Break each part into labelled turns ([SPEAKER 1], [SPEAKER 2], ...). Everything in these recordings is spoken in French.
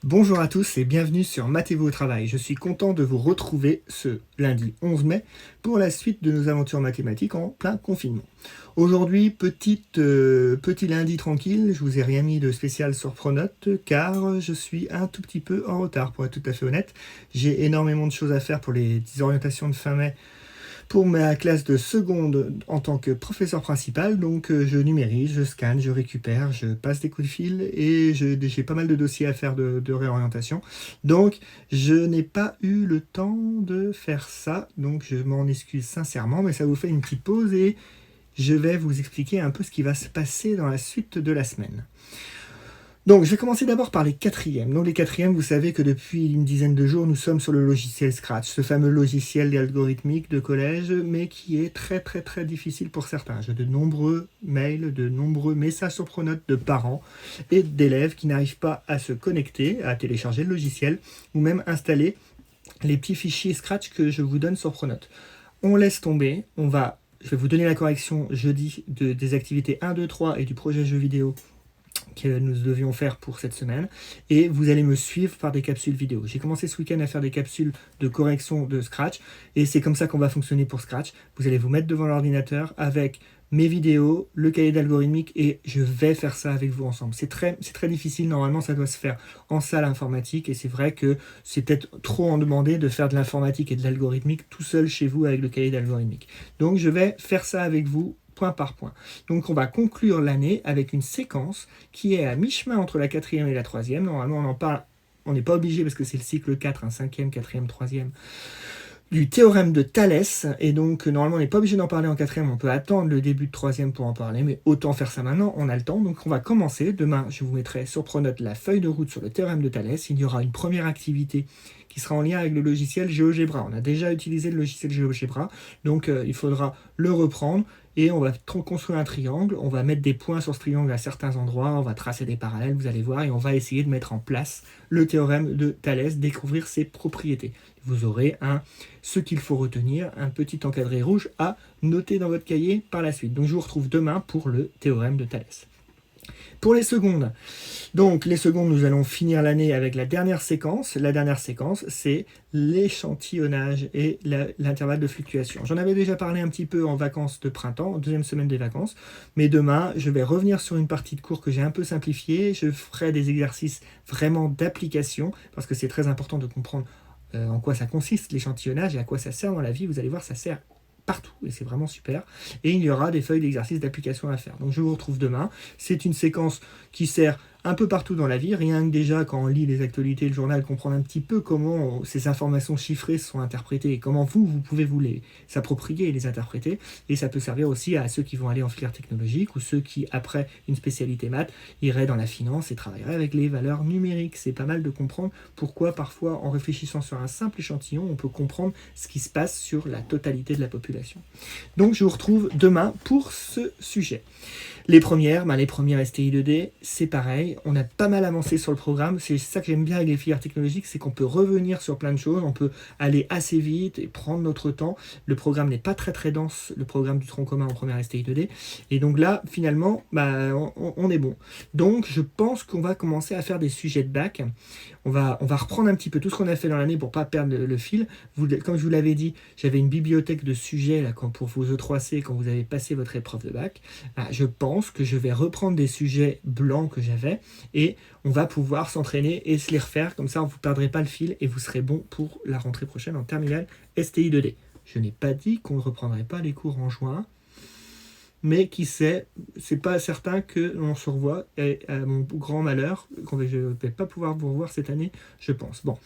[SPEAKER 1] Bonjour à tous et bienvenue sur Maths-vous au travail. Je suis content de vous retrouver ce lundi 11 mai pour la suite de nos aventures mathématiques en plein confinement. Aujourd'hui, petit lundi tranquille, je vous ai rien mis de spécial sur Pronote car je suis un tout petit peu en retard pour être tout à fait honnête. J'ai énormément de choses à faire pour les orientations de fin mai pour ma classe de seconde en tant que professeur principal. Donc je numérise, je scanne, je récupère, je passe des coups de fil et j'ai pas mal de dossiers à faire de réorientation. Donc je n'ai pas eu le temps de faire ça, donc je m'en excuse sincèrement, mais ça vous fait une petite pause et je vais vous expliquer un peu ce qui va se passer dans la suite de la semaine. Donc, je vais commencer d'abord par les quatrièmes. Donc, les quatrièmes, vous savez que depuis une dizaine de jours, nous sommes sur le logiciel Scratch, ce fameux logiciel algorithmique de collège, mais qui est très très très difficile pour certains. J'ai de nombreux mails, de nombreux messages sur Pronote de parents et d'élèves qui n'arrivent pas à se connecter, à télécharger le logiciel, ou même installer les petits fichiers Scratch que je vous donne sur Pronote. On laisse tomber, je vais vous donner la correction jeudi des activités 1, 2, 3 et du projet jeu vidéo que nous devions faire pour cette semaine, et vous allez me suivre par des capsules vidéo. J'ai commencé ce week-end à faire des capsules de correction de Scratch, et c'est comme ça qu'on va fonctionner pour Scratch. Vous allez vous mettre devant l'ordinateur avec mes vidéos, le cahier d'algorithmique, et je vais faire ça avec vous ensemble. C'est très difficile, normalement ça doit se faire en salle informatique, et c'est vrai que c'est peut-être trop en demander de faire de l'informatique et de l'algorithmique tout seul chez vous avec le cahier d'algorithmique. Donc je vais faire ça avec vous point par point. Donc on va conclure l'année avec une séquence qui est à mi-chemin entre la quatrième et la troisième. Normalement on en parle, on n'est pas obligé parce que c'est le cycle 4, un cinquième, quatrième, troisième, du théorème de Thalès, et donc normalement on n'est pas obligé d'en parler en quatrième, on peut attendre le début de troisième pour en parler, mais autant faire ça maintenant, on a le temps. Donc on va commencer, demain je vous mettrai sur Pronote la feuille de route sur le théorème de Thalès. Il y aura une première activité qui sera en lien avec le logiciel GeoGebra. On a déjà utilisé le logiciel GeoGebra, donc il faudra le reprendre, et on va construire un triangle, on va mettre des points sur ce triangle à certains endroits, on va tracer des parallèles, vous allez voir, et on va essayer de mettre en place le théorème de Thalès, découvrir ses propriétés. Vous aurez ce qu'il faut retenir, un petit encadré rouge à noter dans votre cahier par la suite. Donc je vous retrouve demain pour le théorème de Thalès. Pour les secondes, nous allons finir l'année avec la dernière séquence. La dernière séquence, c'est l'échantillonnage et l'intervalle de fluctuation. J'en avais déjà parlé un petit peu en vacances de printemps, en deuxième semaine des vacances, mais demain, je vais revenir sur une partie de cours que j'ai un peu simplifiée. Je ferai des exercices vraiment d'application, parce que c'est très important de comprendre en quoi ça consiste l'échantillonnage et à quoi ça sert dans la vie. Vous allez voir, ça sert partout, et c'est vraiment super. Et il y aura des feuilles d'exercice d'application à faire. Donc je vous retrouve demain. C'est une séquence qui sert un peu partout dans la vie, rien que déjà quand on lit les actualités, le journal, comprendre un petit peu comment ces informations chiffrées sont interprétées et comment vous pouvez vous les s'approprier et les interpréter. Et ça peut servir aussi à ceux qui vont aller en filière technologique ou ceux qui, après une spécialité maths, iraient dans la finance et travailleraient avec les valeurs numériques. C'est pas mal de comprendre pourquoi parfois, en réfléchissant sur un simple échantillon, on peut comprendre ce qui se passe sur la totalité de la population. Donc je vous retrouve demain pour ce sujet. Les premières STI 2D, c'est pareil, on a pas mal avancé sur le programme. C'est ça que j'aime bien avec les filières technologiques, c'est qu'on peut revenir sur plein de choses, on peut aller assez vite et prendre notre temps. Le programme n'est pas très très dense, le programme du tronc commun en première STI 2D, et donc là finalement on est bon. Donc je pense qu'on va commencer à faire des sujets de bac. On va reprendre un petit peu tout ce qu'on a fait dans l'année pour pas perdre le fil. Comme je vous l'avais dit, j'avais une bibliothèque de sujets là, pour vos E3C quand vous avez passé votre épreuve de bac. Je pense que je vais reprendre des sujets blancs que j'avais, et on va pouvoir s'entraîner et se les refaire, comme ça vous ne perdrez pas le fil et vous serez bon pour la rentrée prochaine en terminale STI 2D. Je n'ai pas dit qu'on ne reprendrait pas les cours en juin, mais qui sait, c'est pas certain que l'on se revoit, et à mon grand malheur, je ne vais pas pouvoir vous revoir cette année, je pense. Bon,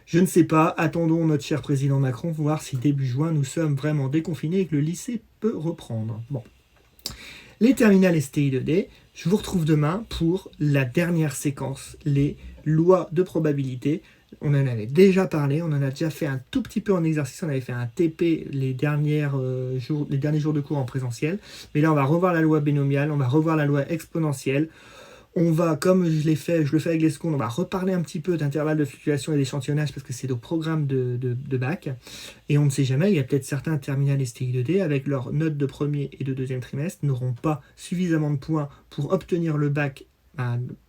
[SPEAKER 1] je ne sais pas, attendons notre cher président Macron, voir si début juin nous sommes vraiment déconfinés et que le lycée peut reprendre. Bon. Les terminales STI 2D, je vous retrouve demain pour la dernière séquence, les lois de probabilité. On en avait déjà parlé, on en a déjà fait un tout petit peu en exercice, on avait fait un TP les derniers jours de cours en présentiel. Mais là, on va revoir la loi binomiale, on va revoir la loi exponentielle. On va, comme je le fais avec les secondes, on va reparler un petit peu d'intervalle de fluctuation et d'échantillonnage parce que c'est au programme de bac. Et on ne sait jamais, il y a peut-être certains terminales STI 2D avec leurs notes de premier et de deuxième trimestre n'auront pas suffisamment de points pour obtenir le bac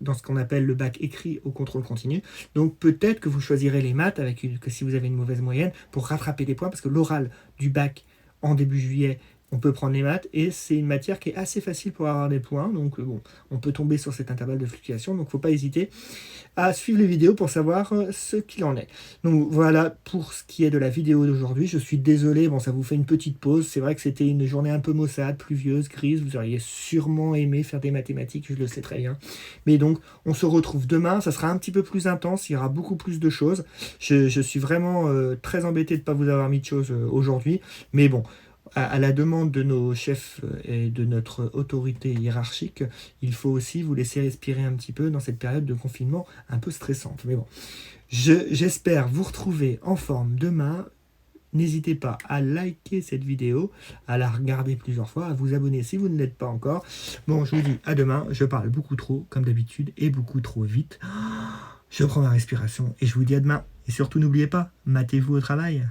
[SPEAKER 1] dans ce qu'on appelle le bac écrit au contrôle continu. Donc peut-être que vous choisirez les maths que si vous avez une mauvaise moyenne pour rattraper des points, parce que l'oral du bac en début juillet, on peut prendre les maths et c'est une matière qui est assez facile pour avoir des points. Donc bon, on peut tomber sur cet intervalle de fluctuation. Donc il ne faut pas hésiter à suivre les vidéos pour savoir ce qu'il en est. Donc voilà pour ce qui est de la vidéo d'aujourd'hui. Je suis désolé, bon, ça vous fait une petite pause. C'est vrai que c'était une journée un peu maussade, pluvieuse, grise. Vous auriez sûrement aimé faire des mathématiques, je le sais très bien. Mais donc on se retrouve demain. Ça sera un petit peu plus intense, il y aura beaucoup plus de choses. Je suis vraiment très embêté de ne pas vous avoir mis de choses aujourd'hui. Mais bon, à la demande de nos chefs et de notre autorité hiérarchique, il faut aussi vous laisser respirer un petit peu dans cette période de confinement un peu stressante. Mais bon, j'espère vous retrouver en forme demain. N'hésitez pas à liker cette vidéo, à la regarder plusieurs fois, à vous abonner si vous ne l'êtes pas encore. Bon, je vous dis à demain. Je parle beaucoup trop, comme d'habitude, et beaucoup trop vite. Je prends ma respiration et je vous dis à demain. Et surtout, n'oubliez pas, matez-vous au travail.